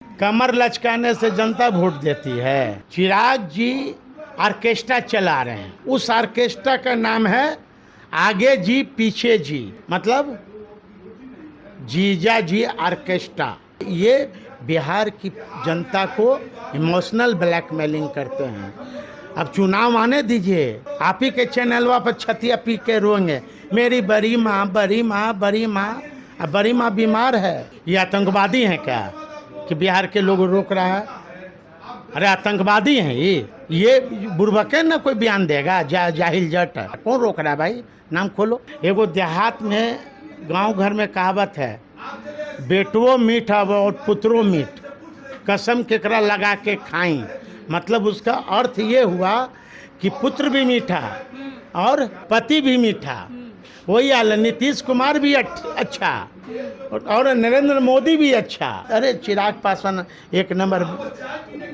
कमर लचकाने से जनता वोट देती है। चिराग जी ऑर्केस्ट्रा चला रहे हैं। उस ऑर्केस्ट्रा का नाम है आगे जी पीछे जी, मतलब जीजा जी ऑर्केस्ट्रा। ये बिहार की जनता को इमोशनल ब्लैकमेलिंग करते हैं। अब चुनाव आने दीजिए, आप ही के चैनलवा पर छतिया पी के रोएंगे, मेरी बड़ी माँ बड़ी माँ बड़ी माँ। अब बड़ी माँ बीमार है। ये आतंकवादी हैं क्या कि बिहार के लोग रोक रहा है? अरे आतंकवादी हैं ये बुर्बके ना कोई बयान देगा? जाहिल जट है। कौन रोक रहा है भाई? नाम खोलो। एगो देहात में गांव घर में कहावत है, बेटवो मीठ और पुत्रो मीठ, कसम केकरा लगा के खाई। मतलब उसका अर्थ ये हुआ कि पुत्र भी मीठा और पति भी मीठा। वही हाल है, नीतीश कुमार भी अच्छा और नरेंद्र मोदी भी अच्छा। अरे चिराग पासवान एक नंबर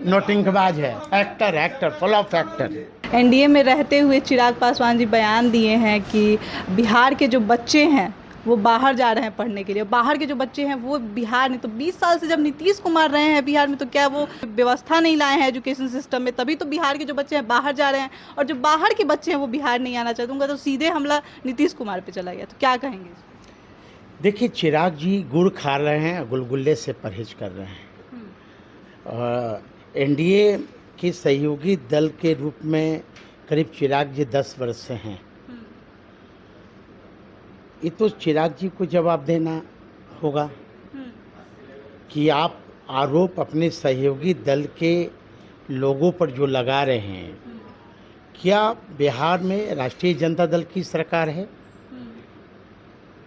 नोटिंगबाज है, actor full of actor. NDA में रहते हुए चिराग पासवान जी बयान दिए हैं कि बिहार के जो बच्चे हैं वो बाहर जा रहे हैं पढ़ने के लिए। बाहर के जो बच्चे हैं वो बिहार नहीं तो 20 साल से जब नीतीश कुमार रहे हैं बिहार में, तो क्या वो व्यवस्था नहीं लाए हैं एजुकेशन सिस्टम में? तभी तो बिहार के जो बच्चे हैं बाहर जा रहे हैं, और जो बाहर के बच्चे हैं वो बिहार नहीं आना चाहते। उनका तो सीधे हमला नीतीश कुमार पे चला गया। तो क्या कहेंगे? देखिए, चिराग जी गुड़ खा रहे हैं, गुलगुल्ले से परहेज कर रहे हैं। एनडीए के सहयोगी दल के रूप में करीब चिराग जी 10 वर्ष से हैं। ये तो चिराग जी को जवाब देना होगा कि आप आरोप अपने सहयोगी दल के लोगों पर जो लगा रहे हैं, क्या बिहार में राष्ट्रीय जनता दल की सरकार है?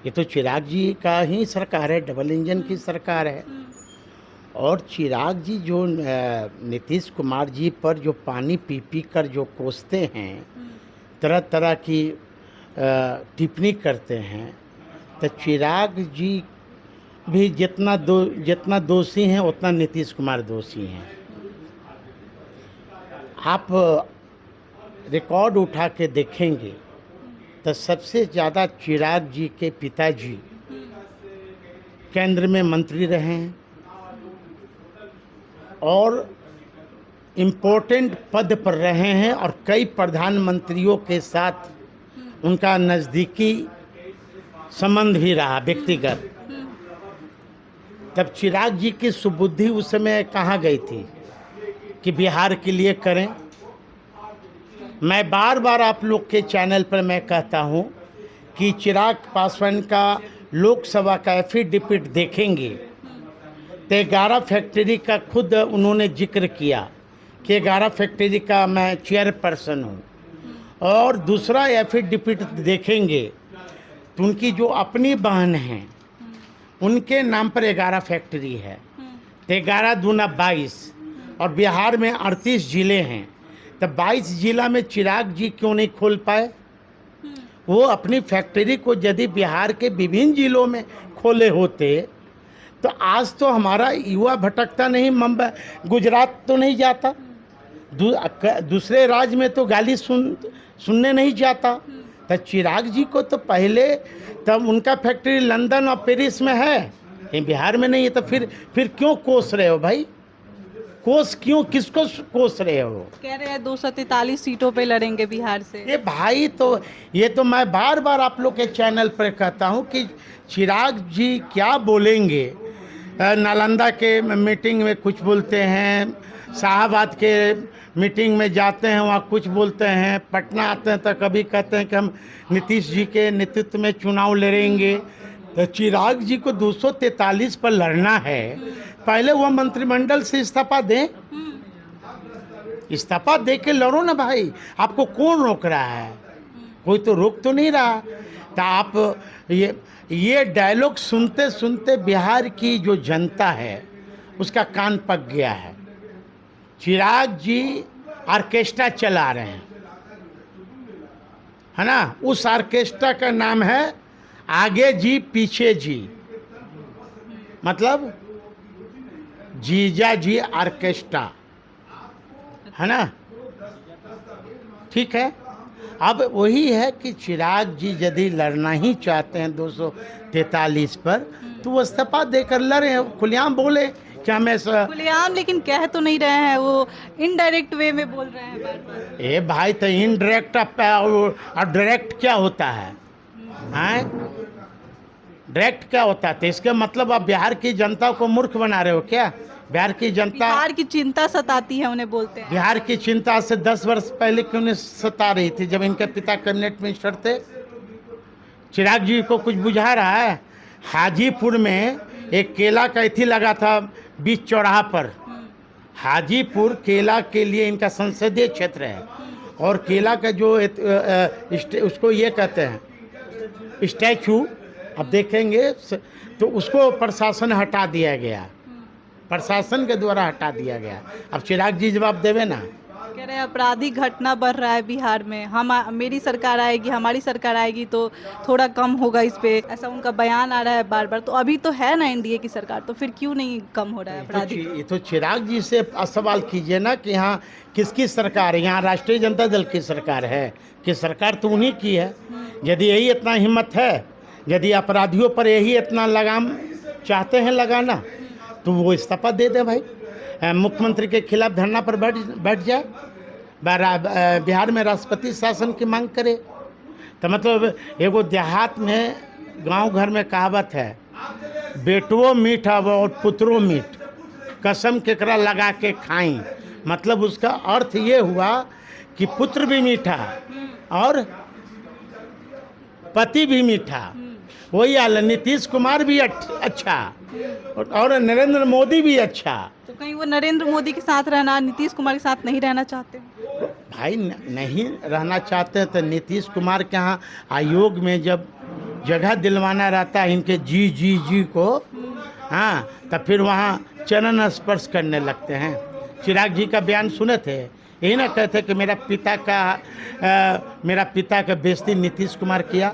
ये तो चिराग जी का ही सरकार है, डबल इंजन की सरकार है। और चिराग जी जो नीतीश कुमार जी पर जो पानी पी पी कर जो कोसते हैं, तरह तरह की टिप्पणी करते हैं, तो चिराग जी भी जितना दोषी हैं उतना नीतीश कुमार दोषी हैं। आप रिकॉर्ड उठा के देखेंगे तो सबसे ज़्यादा चिराग जी के पिताजी केंद्र में मंत्री रहे हैं और इम्पोर्टेंट पद पर रहे हैं, और कई प्रधानमंत्रियों के साथ उनका नज़दीकी संबंध भी रहा व्यक्तिगत। तब चिराग जी की सुबुद्धि उस समय कहाँ गई थी कि बिहार के लिए करें? मैं बार बार आप लोग के चैनल पर मैं कहता हूँ कि चिराग पासवान का लोकसभा का एफिडेविट देखेंगे तो 11 फैक्ट्री का खुद उन्होंने जिक्र किया कि 11 फैक्ट्री का मैं चेयरपर्सन हूँ। और दूसरा एफिडेविट देखेंगे तो उनकी जो अपनी बहन हैं उनके नाम पर 11 फैक्ट्री है, तो 11 दूना 22, और बिहार में 38 ज़िले हैं। तो 22 जिला में चिराग जी क्यों नहीं खोल पाए? वो अपनी फैक्ट्री को यदि बिहार के विभिन्न जिलों में खोले होते तो आज तो हमारा युवा भटकता नहीं, मुंबई गुजरात तो नहीं जाता, दूसरे राज्य में तो गाली सुनने नहीं जाता। तो चिराग जी को तो पहले तब उनका फैक्ट्री लंदन और पेरिस में है, ये बिहार में नहीं है। तो फिर क्यों कोस रहे हो भाई? किसको कोस रहे हो? कह रहे हैं 243 सीटों पे लड़ेंगे बिहार से। ये भाई तो ये तो मैं बार बार आप लोग के चैनल पर कहता हूँ कि चिराग जी क्या बोलेंगे। नालंदा के मीटिंग में कुछ बोलते हैं, शाहबाद के मीटिंग में जाते हैं वहाँ कुछ बोलते हैं, पटना आते हैं तो कभी कहते हैं कि हम नीतीश जी के नेतृत्व में चुनाव लड़ेंगे। तो चिराग जी को 243 पर लड़ना है, पहले वो मंत्रिमंडल से इस्तीफा दें, इस्तीफा दे के लड़ो ना भाई। आपको कौन रोक रहा है? कोई तो रोक तो नहीं रहा। तो आप ये डायलॉग सुनते सुनते बिहार की जो जनता है उसका कान पक गया है। चिराग जी ऑर्केस्ट्रा चला रहे हैं, है ना? उस ऑर्केस्ट्रा का नाम है आगे जी पीछे जी, मतलब जीजा जी ऑर्केस्ट्रा, है ना? ठीक है। अब वही है कि चिराग जी यदि लड़ना ही चाहते हैं 243 पर तो वो इस्तीफा देकर लड़े, खुलेआम बोले कि हमें खुलेआम लेकिन कह तो नहीं रहे हैं, वो इनडायरेक्ट वे में बोल रहे हैं बार बार। ए भाई तो इनडायरेक्ट और डायरेक्ट क्या होता है? हैं? डायरेक्ट क्या होता है? तो इसका मतलब आप बिहार की जनता को मूर्ख बना रहे हो क्या? बिहार की जनता, बिहार की चिंता सताती है उन्हें, बोलते हैं। बिहार की चिंता से 10 वर्ष पहले क्यों नहीं सता रही थी, जब इनके पिता कैबिनेट मिनिस्टर थे? चिराग जी को कुछ बुझा रहा है? हाजीपुर में एक केला का एथी लगा था बीच चौराहा पर। हाजीपुर केला के लिए इनका संसदीय क्षेत्र है, और केला का जो उसको ये कहते हैं स्टैचू, अब देखेंगे तो उसको प्रशासन हटा दिया गया, प्रशासन के द्वारा हटा दिया गया। अब चिराग जी जवाब देवे ना। कह रहे हैं आपराधिक घटना बढ़ रहा है बिहार में, हम मेरी सरकार आएगी, हमारी सरकार आएगी तो थोड़ा कम होगा इस पे, ऐसा उनका बयान आ रहा है बार बार। तो अभी तो है ना एनडीए की सरकार, तो फिर क्यों नहीं कम हो रहा है आपराधिक? ये तो चिराग जी से सवाल कीजिए ना कि यहाँ किसकी सरकार है? यहाँ राष्ट्रीय जनता दल की सरकार है कि सरकार तो उन्हीं की है। यदि यही इतना हिम्मत है, यदि अपराधियों पर यही इतना लगाम चाहते हैं लगाना, तो वो इस्तीफा दे दे भाई, मुख्यमंत्री के खिलाफ धरना पर बैठ जाए, बिहार में राष्ट्रपति शासन की मांग करे। तो मतलब एगो देहात में गांव घर में कहावत है, बेटवो मीठ और पुत्रो मीठ, कसम केकरा लगा के खाई। मतलब उसका अर्थ ये हुआ कि पुत्र भी मीठा और पति भी मीठा। वही हाल है, नीतीश कुमार भी अच्छा और नरेंद्र मोदी भी अच्छा। तो कहीं वो नरेंद्र मोदी के साथ रहना, नीतीश कुमार के साथ नहीं रहना चाहते? भाई नहीं रहना चाहते तो नीतीश कुमार के यहाँ आयोग में जब जगह दिलवाना रहता है इनके जी को, हाँ, तब फिर वहाँ चरण स्पर्श करने लगते हैं। चिराग जी का बयान सुने थे, यही ना कहते कि मेरा पिता का बेइज्जती नीतीश कुमार किया।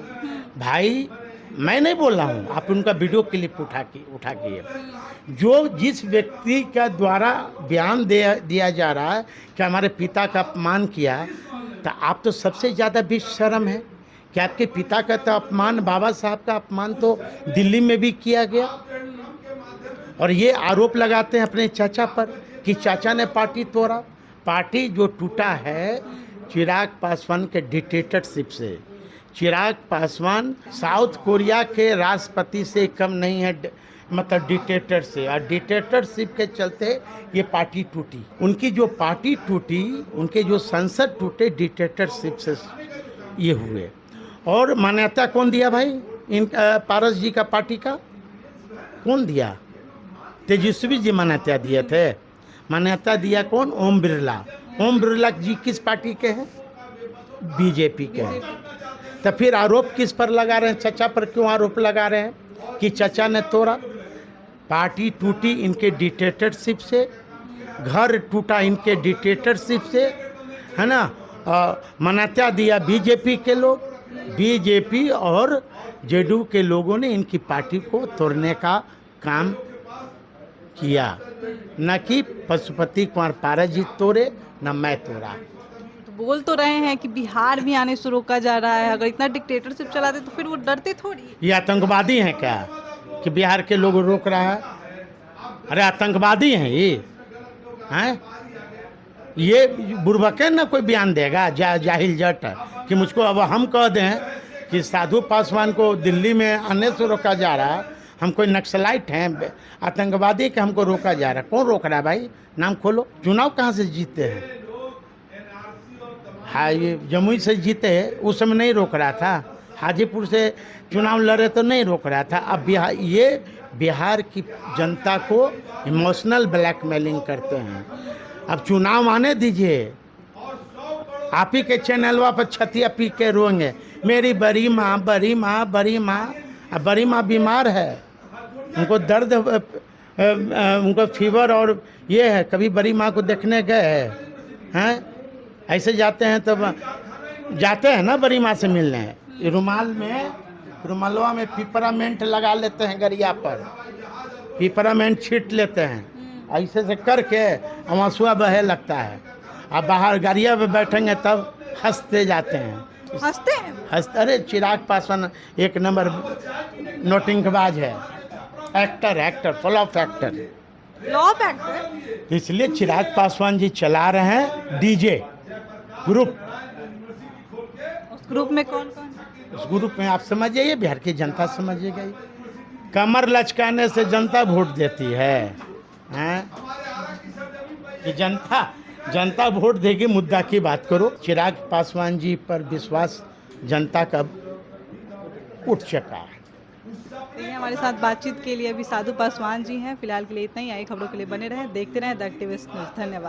भाई मैं नहीं बोल रहा हूँ, आप उनका वीडियो क्लिप उठा के जो जिस व्यक्ति का द्वारा बयान दिया जा रहा है कि हमारे पिता का अपमान किया, तो आप तो सबसे ज़्यादा बेशर्म है कि आपके पिता का तो अपमान, बाबा साहब का अपमान तो दिल्ली में भी किया गया, और ये आरोप लगाते हैं अपने चाचा पर कि चाचा ने पार्टी तोड़ा। पार्टी जो टूटा है चिराग पासवान के डिक्टेटरशिप से। चिराग पासवान साउथ कोरिया के राष्ट्रपति से कम नहीं है, मतलब डिक्टेटर से, और डिक्टेटरशिप के चलते ये पार्टी टूटी। उनकी जो पार्टी टूटी, उनके जो संसद टूटे, डिक्टेटरशिप से ये हुए। और मान्यता कौन दिया भाई इन पारस जी का पार्टी का? कौन दिया? तेजस्वी जी मान्यता दिए थे। मान्यता दिया कौन? ओम बिरला। ओम बिरला जी किस पार्टी के हैं? बीजेपी के हैं। तो फिर आरोप किस पर लगा रहे हैं? चचा पर क्यों आरोप लगा रहे हैं कि चचा ने तोड़ा? पार्टी टूटी इनके डिक्टेटरशिप से, घर टूटा इनके डिक्टेटरशिप से, है ना। मान्यता दिया बीजेपी के लोग, बीजेपी और जेडीयू के लोगों ने इनकी पार्टी को तोड़ने का काम किया, न कि पशुपति कुमार पारस जी तोड़े, न मैं तोड़ा। बोल तो रहे हैं कि बिहार भी आने से रोका जा रहा है, अगर इतना डिक्टेटरशिप चलाते तो फिर वो डरते थोड़ी। ये आतंकवादी हैं क्या कि बिहार के लोग रोक रहा है? अरे आतंकवादी हैं ये, हैं? ये बुर्बके ना कोई बयान देगा जाहिल जट कि मुझको अब हम कह दें कि साधु पासवान को दिल्ली में आने से रोका जा रहा है, हम कोई नक्सलाइट हैं, आतंकवादी के हमको रोका जा रहा है। कौन रोक रहा है भाई? नाम खोलो। चुनाव कहाँ से जीतते हैं? हाँ, ये जमुई से जीते, उस समय नहीं रोक रहा था। हाजीपुर से चुनाव लड़े तो नहीं रोक रहा था। अब बिहार की जनता को इमोशनल ब्लैकमेलिंग करते हैं। अब चुनाव आने दीजिए, आप ही के चैनलवा पर छतिया पी के रोएंगे, मेरी बड़ी माँ, बड़ी माँ, बड़ी माँ। अब बड़ी माँ बीमार है, उनको दर्द, उनको फीवर और ये है। कभी बड़ी माँ को देखने गए हैं? ऐसे जाते हैं तब जाते हैं ना बड़ी माँ से मिलने। रुमालवा में पिपरामेंट लगा लेते हैं, गरिया पर पिपरामेंट छीट लेते हैं, ऐसे से करके आंसुआ बहे लगता है। अब बाहर गाड़िया पे बैठेंगे तब हंसते जाते हैं। हंसते। अरे चिराग पासवान एक नंबर नोटिंगबाज है, एक्टर फुल ऑफ एक्टर। लॉ पैक्ट है। तो इसलिए चिराग पासवान जी चला रहे हैं डीजे ग्रुप। उस ग्रुप में कौन कौन है? उस ग्रुप में आप समझ जाइए, बिहार की जनता समझिएगा ही। कमर लचकाने से जनता वोट देती है, हैं? कि जनता वोट देगी, मुद्दा की बात करो। चिराग पासवान जी पर विश्वास जनता का उठ चुका है। ये हमारे साथ बातचीत के लिए अभी साधु पासवान जी हैं। फिलहाल के लिए इतना ही। आई खबरों के लिए बने रहें, देखते रहें द एक्टिविस्ट न्यूज़। धन्यवाद।